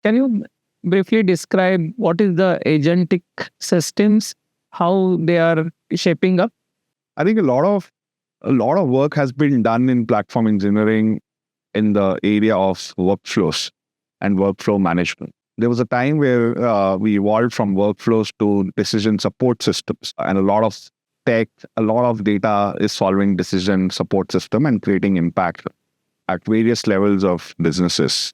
Can you briefly describe what is the agentic systems, how they are shaping up? I think a lot of work has been done in platform engineering in the area of workflows and workflow management. There was a time where we evolved from workflows to decision support systems, and a lot of tech, a lot of data is solving decision support system and creating impact at various levels of businesses.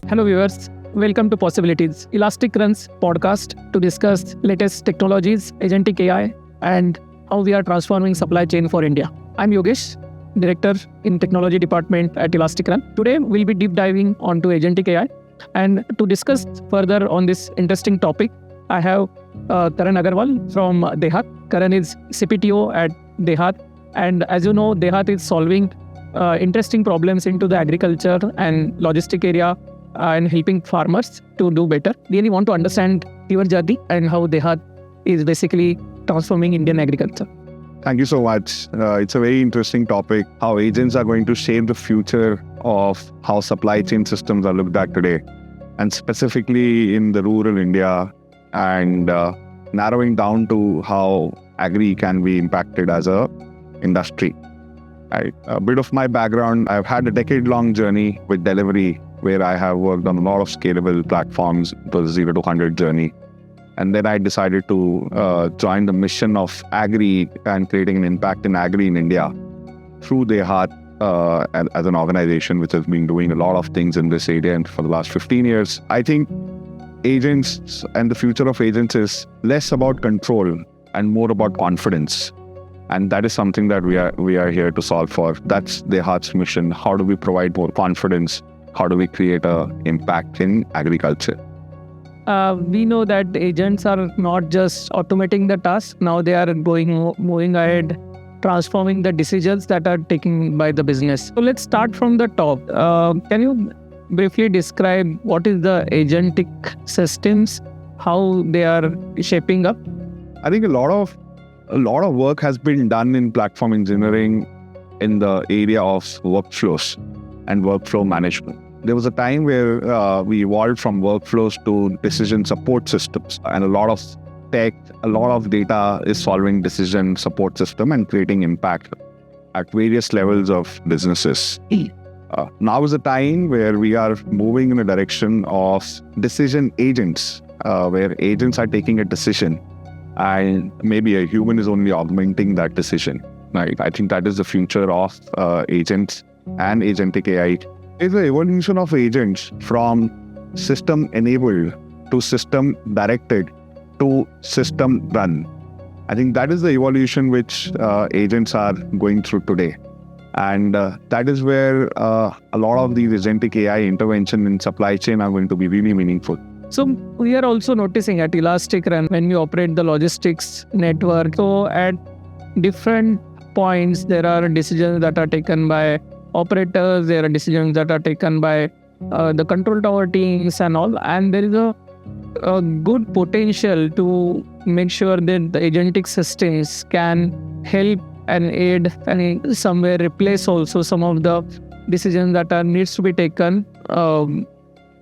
Hello viewers, welcome to Possibilities, Elastic Run's podcast to discuss latest technologies, agentic AI, and how we are transforming supply chain for India. I'm Yogesh, Director in Technology Department at Elastic Run. Today, we'll be deep diving onto agentic AI. And to discuss further on this interesting topic, I have Karan Agarwal from DeHaat. Karan is CPTO at DeHaat. And as you know, DeHaat is solving interesting problems into the agriculture and logistic area and helping farmers to do better. Really want to understand your journey and how DeHaat is basically transforming Indian agriculture. Thank you so much. It's a very interesting topic, how agents are going to shape the future of how supply chain systems are looked at today, and specifically in the rural India, and narrowing down to how agri can be impacted as a industry. A bit of my background, I've had a decade-long journey with delivery where I have worked on a lot of scalable platforms, the 0 to 100 journey. And then I decided to join the mission of agri and creating an impact in agri in India through DeHaat as an organization which has been doing a lot of things in this area and for the last 15 years. I think agents and the future of agents is less about control and more about confidence. And that is something that we are here to solve for. That's DeHaat's mission. How do we provide more confidence? How do we create an impact in agriculture? We know that agents are not just automating the task. Now they are moving ahead, transforming the decisions that are taken by the business. So let's start from the top. Can you briefly describe what is the agentic systems, how they are shaping up? I think a lot of work has been done in platform engineering in the area of workflows and workflow management. There was a time where we evolved from workflows to decision support systems, and a lot of tech, a lot of data is solving decision support system and creating impact at various levels of businesses. Now is a time where we are moving in a direction of decision agents, where agents are taking a decision and maybe a human is only augmenting that decision. Right? I think that is the future of agents and agentic AI. It's the evolution of agents from system-enabled to system-directed to system-run. I think that is the evolution which agents are going through today. And that is where a lot of these agentic AI intervention in supply chain are going to be really meaningful. So we are also noticing at Elastic Run, when we operate the logistics network, so at different points, there are decisions that are taken by operators, there are decisions that are taken by the control tower teams and all. And there is a good potential to make sure that the agentic systems can help and aid and somewhere replace also some of the decisions that are needs to be taken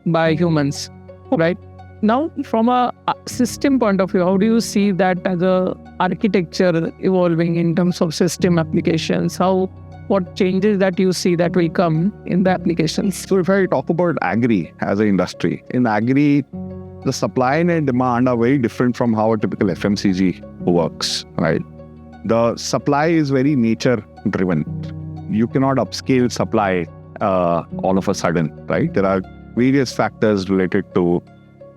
by humans. Right now, from a system point of view, how do you see that as a architecture evolving in terms of system applications? What changes that you see that will come in the applications? So if I talk about agri as an industry, in agri, the supply and demand are very different from how a typical FMCG works. Right, the supply is very nature driven. You cannot upscale supply all of a sudden. Right, there are various factors related to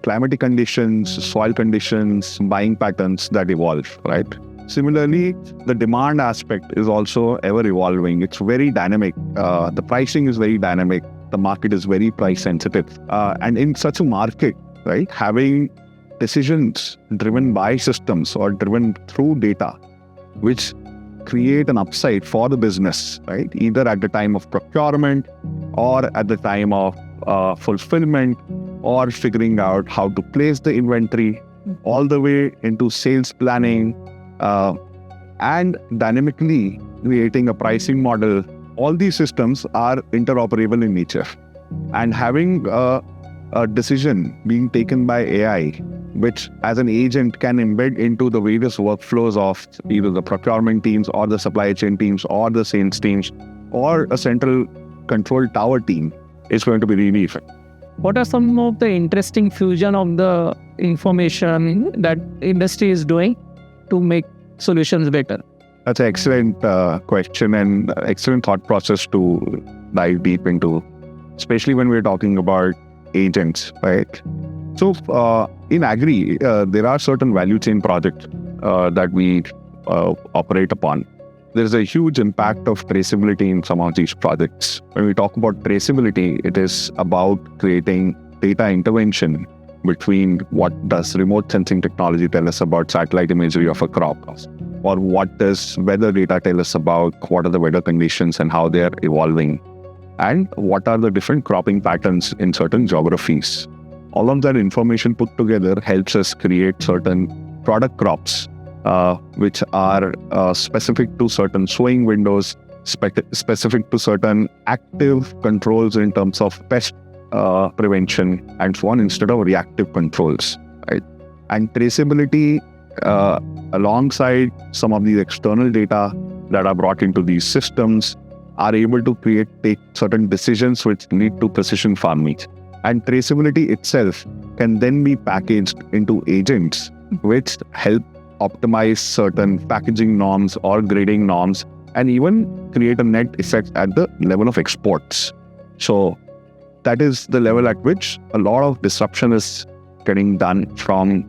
climatic conditions, soil conditions, buying patterns that evolve, right? Similarly, the demand aspect is also ever evolving. It's very dynamic. The pricing is very dynamic. The market is very price sensitive. And in such a market, right, having decisions driven by systems or driven through data, which create an upside for the business, right? Either at the time of procurement or at the time of fulfillment, or figuring out how to place the inventory, all the way into sales planning, and dynamically creating a pricing model. All these systems are interoperable in nature. And having a decision being taken by AI, which as an agent can embed into the various workflows of either the procurement teams or the supply chain teams or the sales teams or a central control tower team, is going to be really effective. What are some of the interesting fusion of the information that industry is doing to make solutions better? That's an excellent question and excellent thought process to dive deep into, especially when we're talking about agents, right? So in agri, there are certain value chain projects that we operate upon. There's a huge impact of traceability in some of these projects. When we talk about traceability, it is about creating data intervention between what does remote sensing technology tell us about satellite imagery of a crop, or what does weather data tell us about what are the weather conditions and how they are evolving, and what are the different cropping patterns in certain geographies. All of that information put together helps us create certain product crops which are specific to certain sowing windows, specific to certain active controls in terms of pest prevention and so on, instead of reactive controls, right? And traceability alongside some of these external data that are brought into these systems are able to take certain decisions which lead to precision farming. And traceability itself can then be packaged into agents which help optimize certain packaging norms or grading norms and even create a net effect at the level of exports. So that is the level at which a lot of disruption is getting done from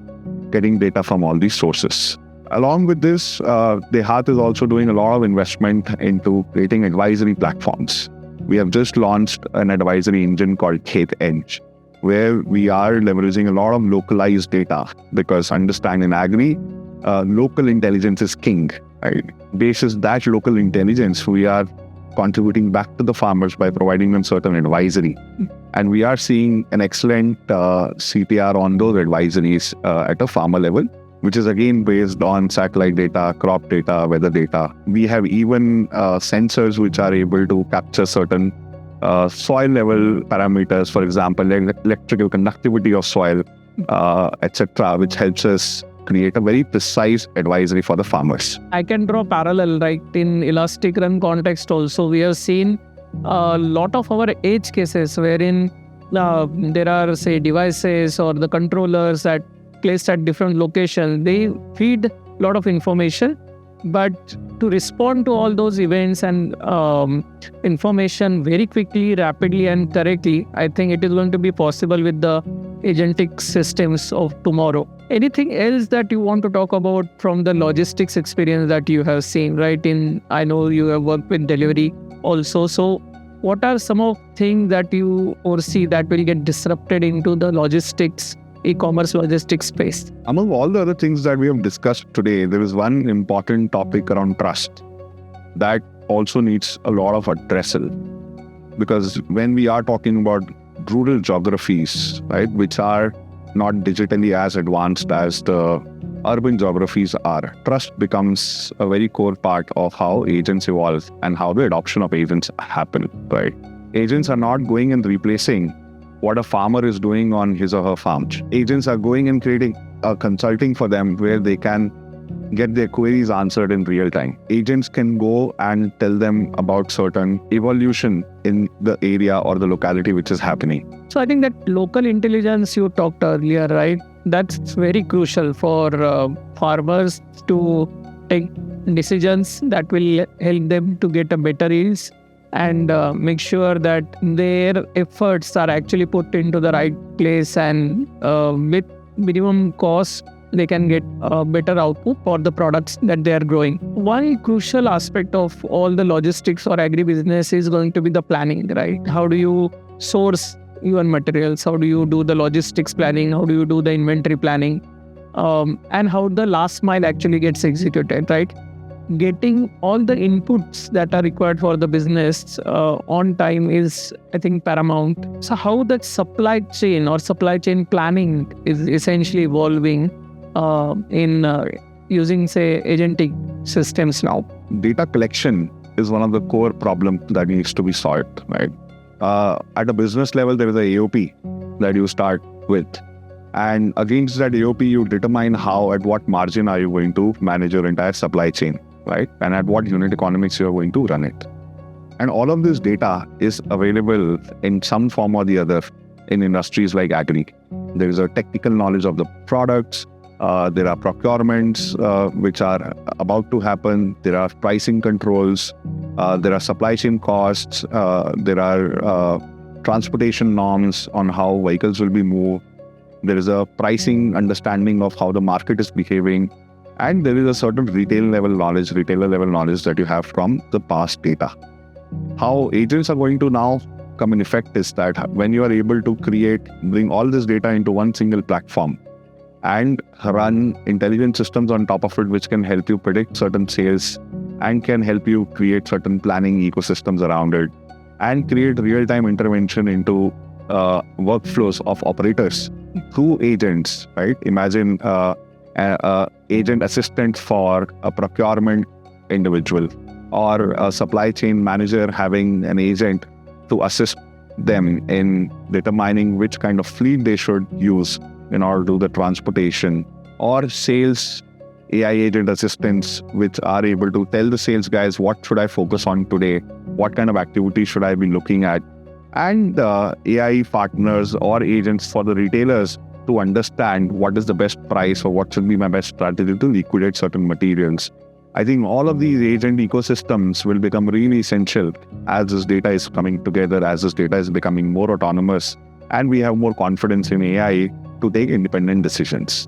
getting data from all these sources. Along with this, DeHaat is also doing a lot of investment into creating advisory platforms. We have just launched an advisory engine called high-volatility, where we are leveraging a lot of localized data, because understand in agri, local intelligence is king, right? Basis that local intelligence, we are contributing back to the farmers by providing them certain advisory. And we are seeing an excellent CTR on those advisories at a farmer level, which is again based on satellite data, crop data, weather data. We have even sensors which are able to capture certain soil level parameters, for example, electrical conductivity of soil, etc., which helps us create a very precise advisory for the farmers. I can draw parallel, right? In elastic run context also, we have seen a lot of our edge cases wherein there are, say, devices or the controllers that placed at different locations. They feed a lot of information, but to respond to all those events and information very quickly, rapidly and correctly, I think it is going to be possible with the agentic systems of tomorrow. Anything else that you want to talk about from the logistics experience that you have seen, right? I know you have worked with delivery also. So what are some of things that you foresee that will get disrupted into the logistics, e-commerce logistics space? Among all the other things that we have discussed today, there is one important topic around trust that also needs a lot of addressal. Because when we are talking about rural geographies, right, which are not digitally as advanced as the urban geographies are, trust becomes a very core part of how agents evolve and how the adoption of agents happen, right? Agents are not going and replacing what a farmer is doing on his or her farm. Agents are going and creating a consulting for them where they can get their queries answered in real time. Agents can go and tell them about certain evolution in the area or the locality which is happening. So I think that local intelligence you talked earlier, right? That's very crucial for farmers to take decisions that will help them to get a better yields and make sure that their efforts are actually put into the right place, and with minimum cost, they can get a better output for the products that they are growing. One crucial aspect of all the logistics or agribusiness is going to be the planning, right? How do you source your materials? How do you do the logistics planning? How do you do the inventory planning? And how the last mile actually gets executed, right? Getting all the inputs that are required for the business on time is, I think, paramount. So how that supply chain or supply chain planning is essentially evolving in using, say, agentic systems now? Data collection is one of the core problems that needs to be solved, right? At a business level, there is a AOP that you start with. And against that AOP, you determine at what margin are you going to manage your entire supply chain, right? And at what unit economics you are going to run it. And all of this data is available in some form or the other in industries like agri. There is a technical knowledge of the products. There are procurements which are about to happen. There are pricing controls. There are supply chain costs. There are transportation norms on how vehicles will be moved. There is a pricing understanding of how the market is behaving. And there is a certain retailer level knowledge that you have from the past data. How agents are going to now come in effect is that when you are able to bring all this data into one single platform and run intelligent systems on top of it, which can help you predict certain sales and can help you create certain planning ecosystems around it and create real-time intervention into workflows of operators through agents, right? Imagine an agent assistant for a procurement individual or a supply chain manager having an agent to assist them in determining which kind of fleet they should use in order to do the transportation, or sales AI agent assistants which are able to tell the sales guys what should I focus on today, what kind of activity should I be looking at, and AI partners or agents for the retailers to understand what is the best price or what should be my best strategy to liquidate certain materials. I think all of these agent ecosystems will become really essential as this data is coming together, as this data is becoming more autonomous, and we have more confidence in AI to take independent decisions.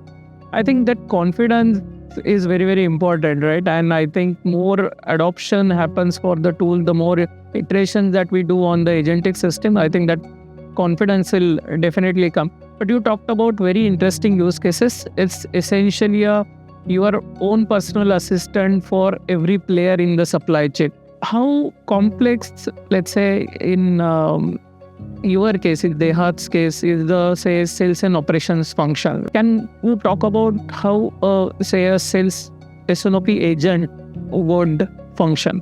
I think that confidence is very, very important, right? And I think more adoption happens for the tool, the more iterations that we do on the agentic system, I think that confidence will definitely come. But you talked about very interesting use cases. It's essentially your own personal assistant for every player in the supply chain. How complex, let's say in your case, in DeHaat's case, is the, say, sales and operations function? Can you talk about how, say, a sales SNOP agent would function?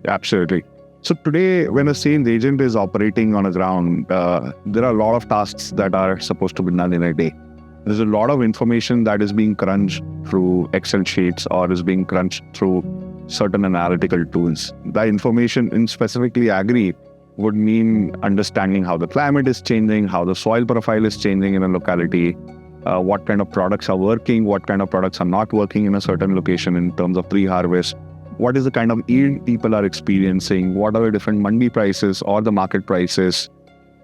Absolutely. So today, when a sales agent is operating on the ground, there are a lot of tasks that are supposed to be done in a day. There's a lot of information that is being crunched through Excel sheets or is being crunched through certain analytical tools. The information in specifically agri would mean understanding how the climate is changing, how the soil profile is changing in a locality, what kind of products are working, what kind of products are not working in a certain location in terms of pre-harvest, what is the kind of yield people are experiencing, what are the different mandi prices or the market prices,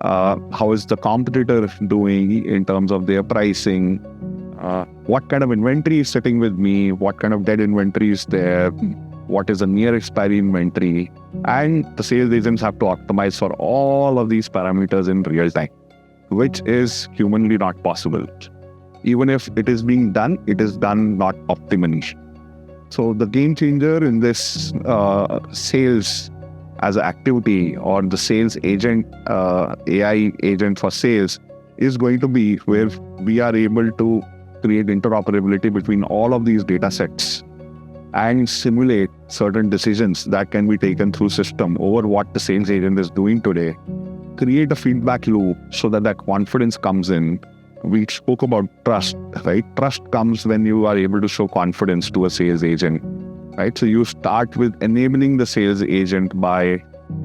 how is the competitor doing in terms of their pricing, what kind of inventory is sitting with me, what kind of dead inventory is there, what is the near expiry inventory, and the sales agents have to optimize for all of these parameters in real time, which is humanly not possible. Even if it is being done, it is done not optimally. So the game changer in this sales as an activity or the sales agent, AI agent for sales is going to be where we are able to create interoperability between all of these data sets and simulate certain decisions that can be taken through system over what the sales agent is doing today, create a feedback loop so that that confidence comes in. We spoke about trust, right? Trust comes when you are able to show confidence to a sales agent, right? So you start with enabling the sales agent by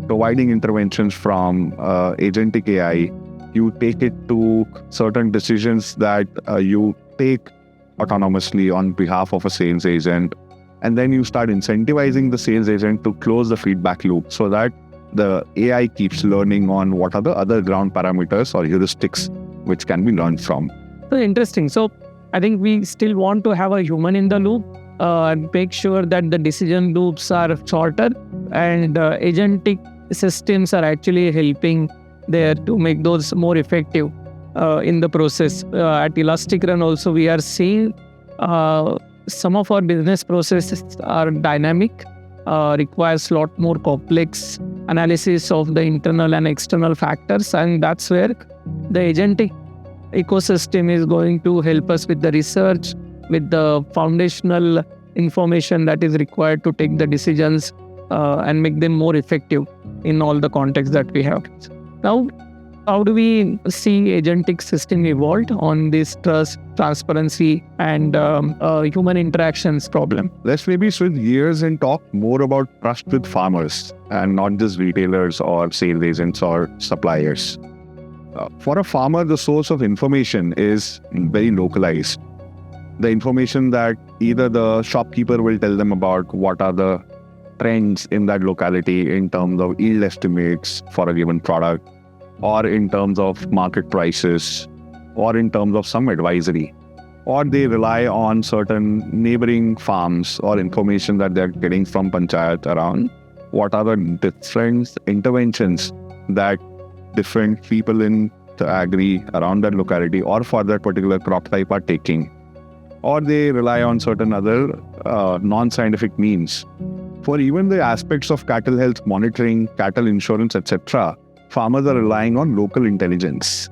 providing interventions from agentic AI. You take it to certain decisions that you take autonomously on behalf of a sales agent. And then you start incentivizing the sales agent to close the feedback loop so that the AI keeps learning on what are the other ground parameters or heuristics which can be learned from. So interesting. So I think we still want to have a human in the loop and make sure that the decision loops are shorter, and agentic systems are actually helping there to make those more effective in the process. At Elastic Run also, we are seeing some of our business processes are dynamic, requires a lot more complex analysis of the internal and external factors, and that's where the agentic ecosystem is going to help us with the research, with the foundational information that is required to take the decisions and make them more effective in all the contexts that we have. Now, how do we see agentic system evolved on this trust, transparency, and human interactions problem? Let's maybe switch gears and talk more about trust with farmers and not just retailers or sales agents or suppliers. For a farmer, the source of information is very localized. The information that either the shopkeeper will tell them about what are the trends in that locality in terms of yield estimates for a given product, or in terms of market prices, or in terms of some advisory, or they rely on certain neighboring farms or information that they're getting from panchayat around what are the different interventions that different people in the agri around that locality or for that particular crop type are taking, or they rely on certain other non-scientific means. For even the aspects of cattle health monitoring, cattle insurance, etc., farmers are relying on local intelligence.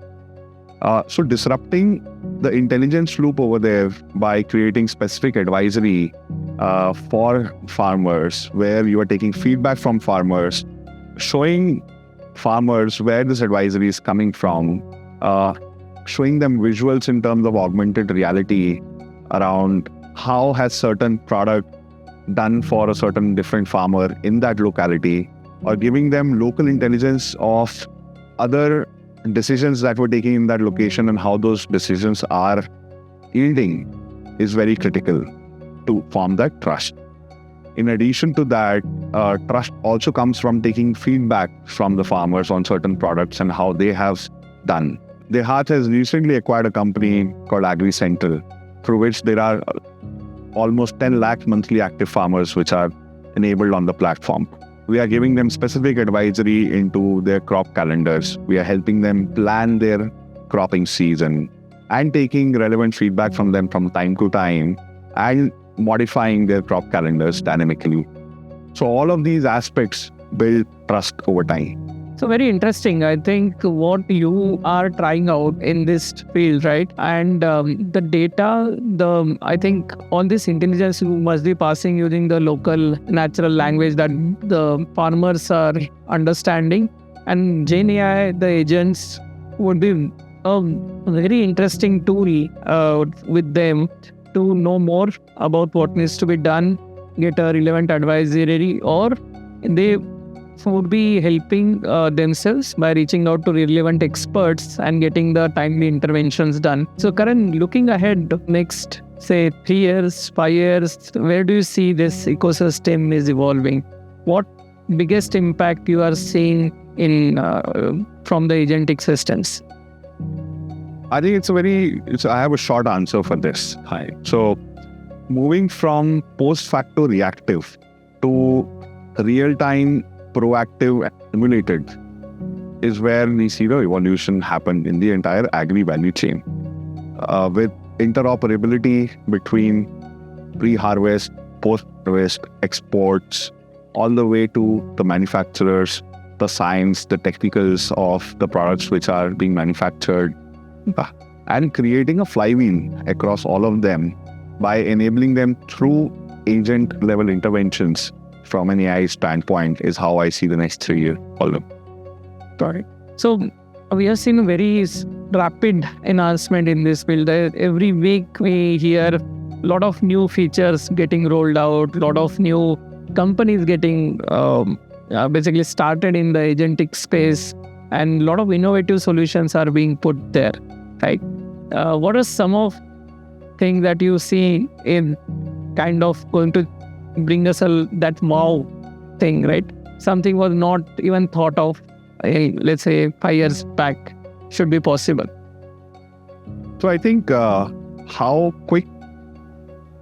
So disrupting the intelligence loop over there by creating specific advisory for farmers, where you are taking feedback from farmers, showing farmers where this advisory is coming from, showing them visuals in terms of augmented reality around how has certain product done for a certain different farmer in that locality, or giving them local intelligence of other decisions that were taken in that location and how those decisions are yielding is very critical to form that trust. In addition to that, trust also comes from taking feedback from the farmers on certain products and how they have done. DeHaat has recently acquired a company called Agri-Central, through which there are almost 10 lakh monthly active farmers which are enabled on the platform. We are giving them specific advisory into their crop calendars. We are helping them plan their cropping season and taking relevant feedback from them from time to time and modifying their crop calendars dynamically. So all of these aspects build trust over time. So very interesting. I think what you are trying out in this field, right? And the data, I think all this intelligence you must be passing using the local natural language that the farmers are understanding. And Gen AI, the agents, would be a very interesting tool with them to know more about what needs to be done, get a relevant advisory, or they would be helping themselves by reaching out to relevant experts and getting the timely interventions done. So Karan, looking ahead next, say 3 years, 5 years, where do you see this ecosystem is evolving? What biggest impact you are seeing in from the agentic systems? I think I have a short answer for this. Hi. So moving from post-facto reactive to real-time proactive and simulated is where we see the evolution happen in the entire agri value chain, with interoperability between pre-harvest, post-harvest, exports, all the way to the manufacturers, the science, the technicals of the products which are being manufactured, and creating a flywheel across all of them by enabling them through agent-level interventions from an AI standpoint is how I see the next 3 years. Got it. So we have seen a very rapid enhancement in this field. Every week we hear a lot of new features getting rolled out, a lot of new companies getting basically started in the agentic space, and a lot of innovative solutions are being put there, right? What are some of things that you see in kind of going to bring us that wow thing, right? Something was not even thought of, let's say 5 years back, should be possible. So I think how quick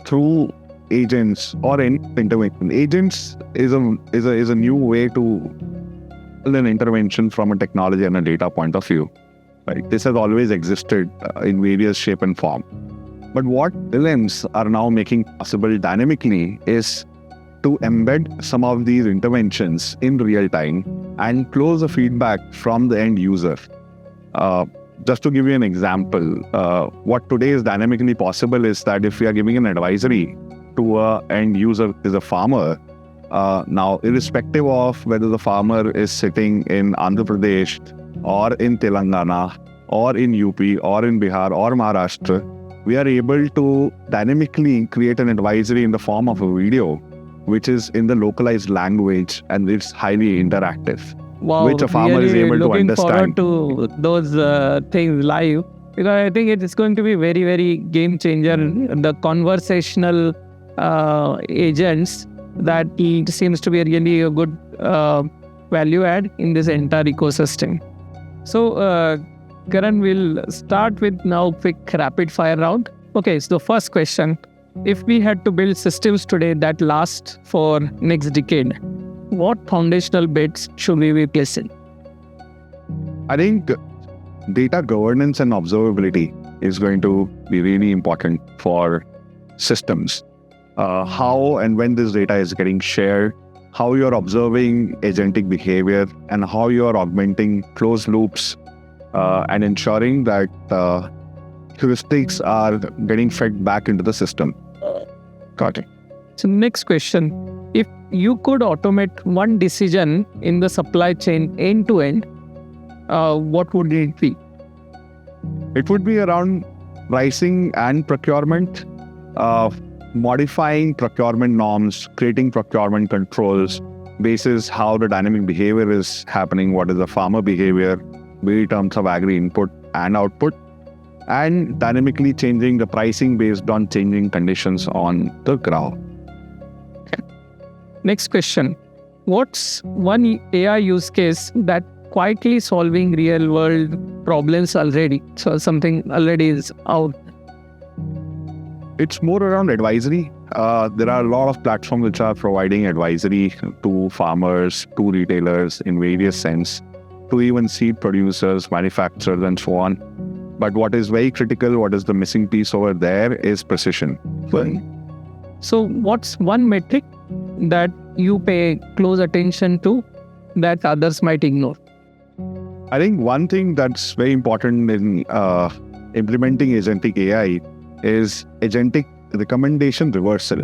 through agents or any intervention. Agents is a new way to an intervention from a technology and a data point of view. Right? This has always existed in various shape and form. But what LLMs are now making possible dynamically is to embed some of these interventions in real time and close the feedback from the end user. just to give you an example, what today is dynamically possible is that if we are giving an advisory to a end user is a farmer, now irrespective of whether the farmer is sitting in Andhra Pradesh or in Telangana or in UP or in Bihar or Maharashtra, we are able to dynamically create an advisory in the form of a video, which is in the localized language and it's highly interactive. Wow, which a farmer is really able to looking understand. forward to those things live, because I think it is going to be very, very game changer. The conversational agents, that it seems to be really a good value add in this entire ecosystem. So Karan, we'll start with now quick rapid fire round. Okay, so the first question: if we had to build systems today that last for next decade, what foundational bits should we be placing? I think data governance and observability is going to be really important for systems. How and when this data is getting shared, how you're observing agentic behavior, and how you're augmenting closed loops and ensuring that heuristics are getting fed back into the system. Got it. So next question: if you could automate one decision in the supply chain end to end, what would it be? It would be around pricing and procurement, modifying procurement norms, creating procurement controls, basis how the dynamic behavior is happening, what is the farmer behavior, be in terms of agri input and output, and dynamically changing the pricing based on changing conditions on the ground. Next question: what's one AI use case that quietly solving real world problems already? So something already is out. It's more around advisory. There are a lot of platforms which are providing advisory to farmers, to retailers in various sense, to even seed producers, manufacturers, and so on. But what is very critical, what is the missing piece over there is precision. So what's one metric that you pay close attention to that others might ignore? I think one thing that's very important in implementing agentic AI is agentic recommendation reversal,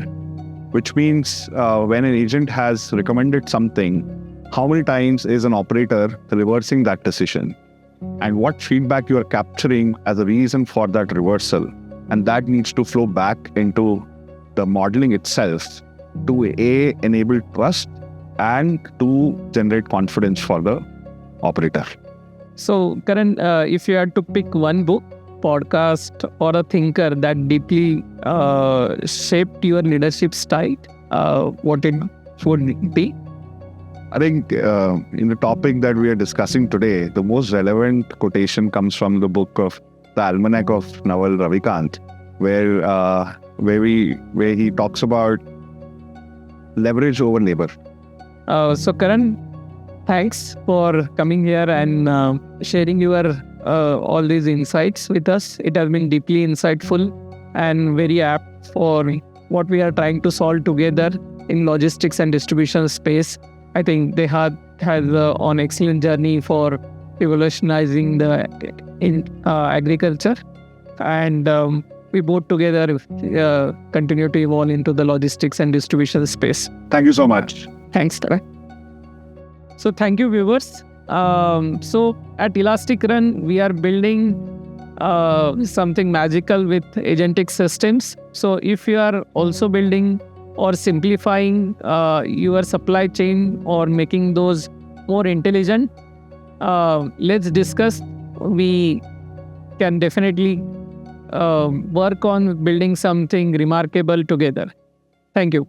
which means when an agent has recommended something, how many times is an operator reversing that decision? And what feedback you are capturing as a reason for that reversal. And that needs to flow back into the modeling itself to enable trust and to generate confidence for the operator. So Karan, if you had to pick one book, podcast, or a thinker that deeply shaped your leadership style, what it would be? I think in the topic that we are discussing today, the most relevant quotation comes from the book of The Almanac of Naval Ravikant, where he talks about leverage over labor. So Karan, thanks for coming here and sharing your all these insights with us. It has been deeply insightful and very apt for what we are trying to solve together in logistics and distribution space. I think DeHaat has an excellent journey for revolutionizing the agriculture, and we both together continue to evolve into the logistics and distribution space. Thank you so much. Thanks, Tara. So thank you, viewers. So at Elastic Run, we are building something magical with agentic systems. So if you are also building or simplifying your supply chain or making those more intelligent, let's discuss. We can definitely work on building something remarkable together. Thank you.